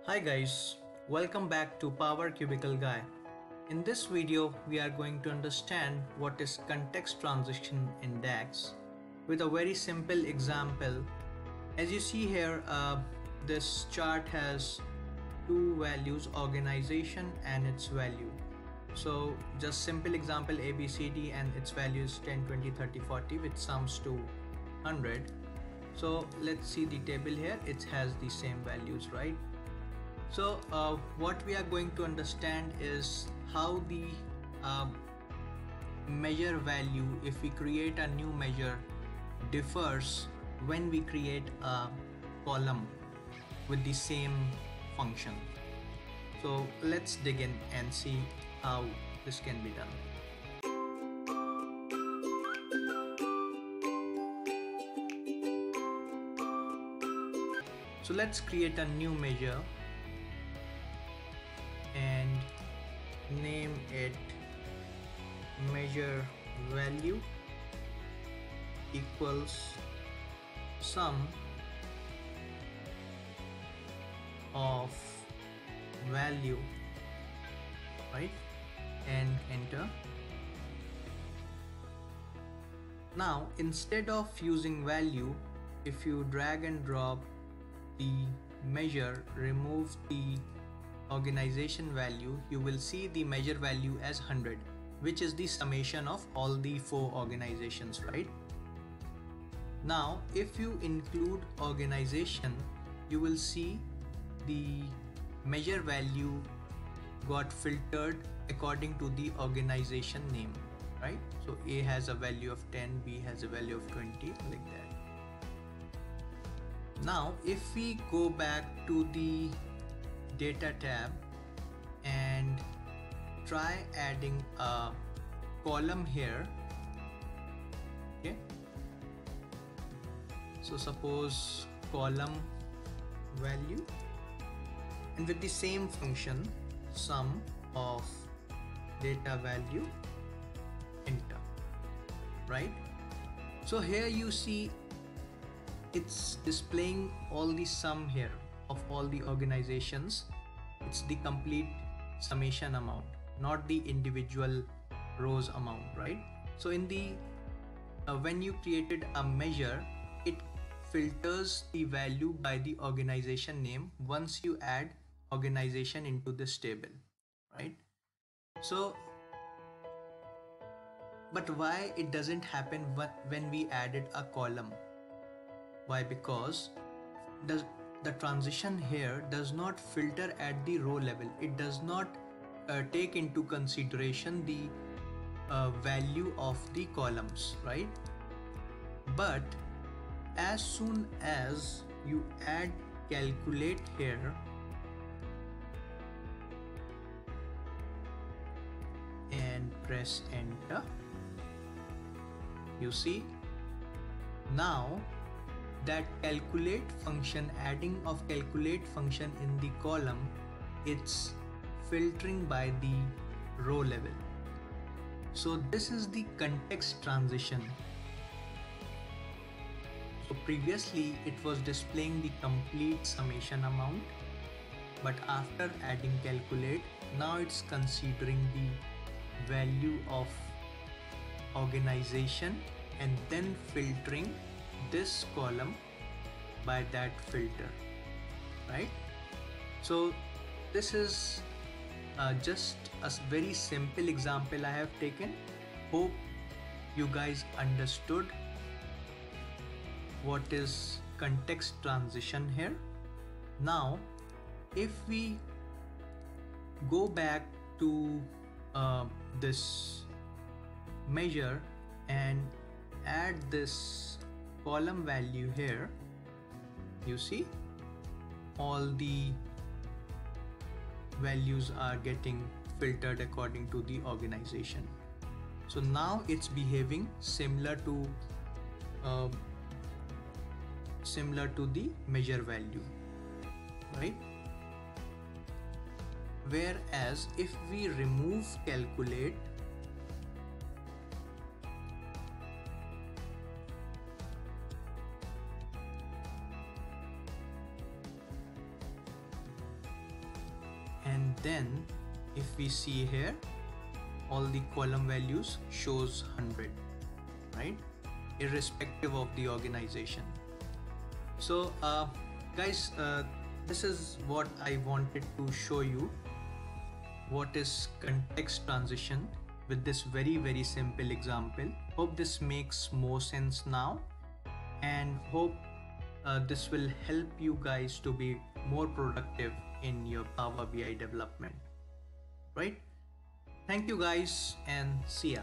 Hi guys, welcome back to Power Cubicle Guy. In this video, we are going to understand what is context transition in DAX with a very simple example. As you see here, this chart has two values, organization and its value. So just simple example ABCD and its value is 10, 20, 30, 40 which sums to 100. So let's see the table here, it has the same values, right? So what we are going to understand is how the measure value, if we create a new measure, differs when we create a column with the same function. So let's dig in and see how this can be done. So let's create a new measure and name it measure value equals sum of value, right, and enter. Now instead of using value, if you drag and drop the measure, remove the organization value, you will see the measure value as 100, which is the summation of all the four organizations, right? Now if you include organization, you will see the measure value got filtered according to the organization name, right? So A has a value of 10, B has a value of 20, like that. Now if we go back to the data tab and try adding a column here, okay, so suppose column value, and with the same function sum of data value, enter, right? So here you see it's displaying all the sum here of all the organizations. It's the complete summation amount, not the individual rows amount, right? So in the when you created a measure, it filters the value by the organization name once you add organization into this table, right? So but why it doesn't happen when we added a column? Why? Because the transition here does not filter at the row level. It does not take into consideration the value of the columns, right? But as soon as you add calculate here and press enter, you see now that calculate function, adding of calculate function in the column, it's filtering by the row level. So this is the context transition. So previously it was displaying the complete summation amount, but after adding calculate, now it's considering the value of organization and then filtering this column by that filter, right? So this is just a very simple example I have taken. Hope you guys understood what is context transition here. Now if we go back to this measure and add this column value here, you see all the values are getting filtered according to the organization. So now it's behaving similar to the measure value, right? Whereas if we remove calculate, then if we see here, all the column values shows 100, right, irrespective of the organization. So guys, this is what I wanted to show you, what is context transition with this very simple example. Hope this makes more sense now, and hope this will help you guys to be more productive in your Power BI development, right? Thank you guys, and see ya.